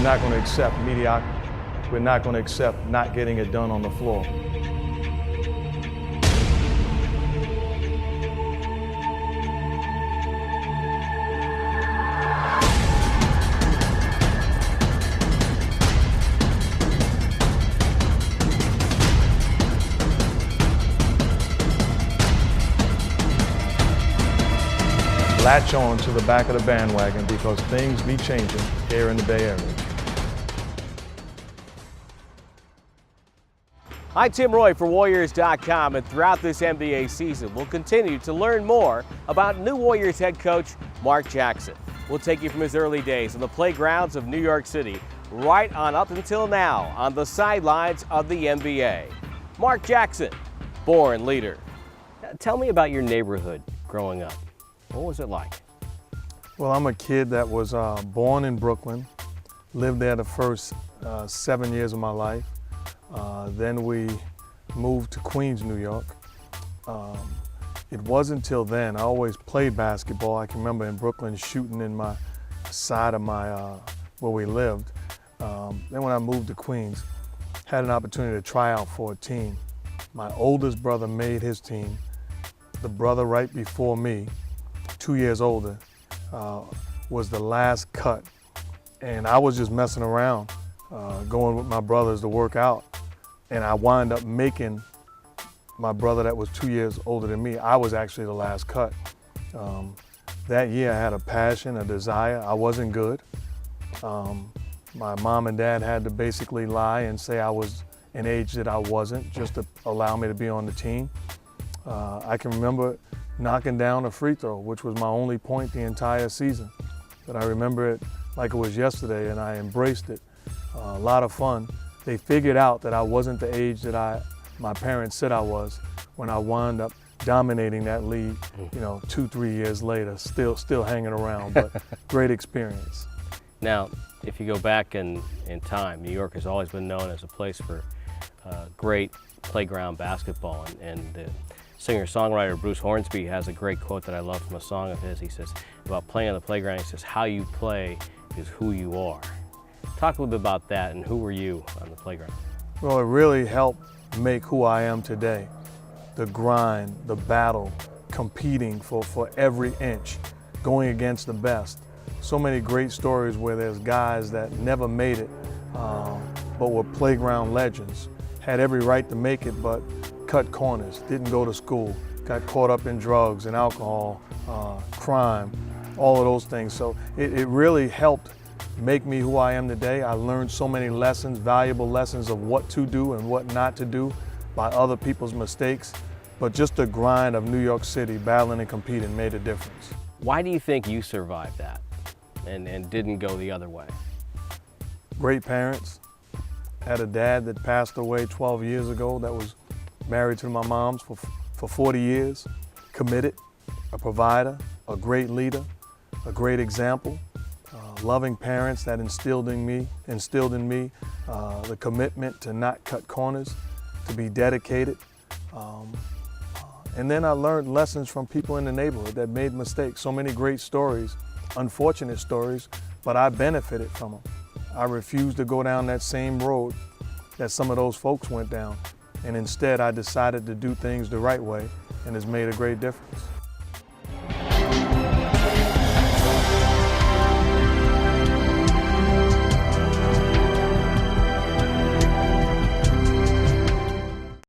not going to accept mediocrity. We're not going to accept not getting it done on the floor. Latch on to the back of the bandwagon because things be changing here in the Bay Area. Hi, Tim Roy for Warriors.com, and throughout this NBA season, we'll continue to learn more about new Warriors head coach Mark Jackson. We'll take you from his early days on the playgrounds of New York City right on up until now on the sidelines of the NBA. Mark Jackson, born leader. Tell me about your neighborhood growing up. What was it like? Well, I'm a kid that was born in Brooklyn, lived there the first 7 years of my life. Then we moved to Queens, New York. It wasn't until then, I always played basketball. I can remember in Brooklyn shooting in my side of my, where we lived. Then when I moved to Queens, had an opportunity to try out for a team. My oldest brother made his team. The brother right before me, 2 years older, was the last cut. And I was just messing around, going with my brothers to work out. And I wound up making my brother that was 2 years older than me, I was actually the last cut. That year I had a passion, a desire. I wasn't good. My mom and dad had to basically lie and say I was an age that I wasn't, just to allow me to be on the team. I can remember knocking down a free throw, which was my only point the entire season. But I remember it like it was yesterday, and I embraced it. A lot of fun. They figured out that I wasn't the age that my parents said I was when I wound up dominating that league, 2-3 years later, still hanging around, but great experience. Now, if you go back in time, New York has always been known as a place for great playground basketball, and the singer-songwriter Bruce Hornsby has a great quote that I love from a song of his. He says, about playing on the playground, he says, how you play is who you are. Talk a little bit about that, and who were you on the playground? Well, it really helped make who I am today. The grind, the battle, competing for every inch, going against the best. So many great stories where there's guys that never made it, but were playground legends. Had every right to make it, but cut corners, didn't go to school, got caught up in drugs and alcohol, crime, all of those things. So it really helped make me who I am today. I learned so many lessons, valuable lessons of what to do and what not to do by other people's mistakes. But just the grind of New York City, battling and competing, made a difference. Why do you think you survived that and didn't go the other way? Great parents. Had a dad that passed away 12 years ago that was married to my mom's for 40 years, committed, a provider, a great leader, a great example, loving parents that instilled in me the commitment to not cut corners, to be dedicated. And then I learned lessons from people in the neighborhood that made mistakes. So many great stories, unfortunate stories, but I benefited from them. I refused to go down that same road that some of those folks went down. And instead, I decided to do things the right way, and it's made a great difference.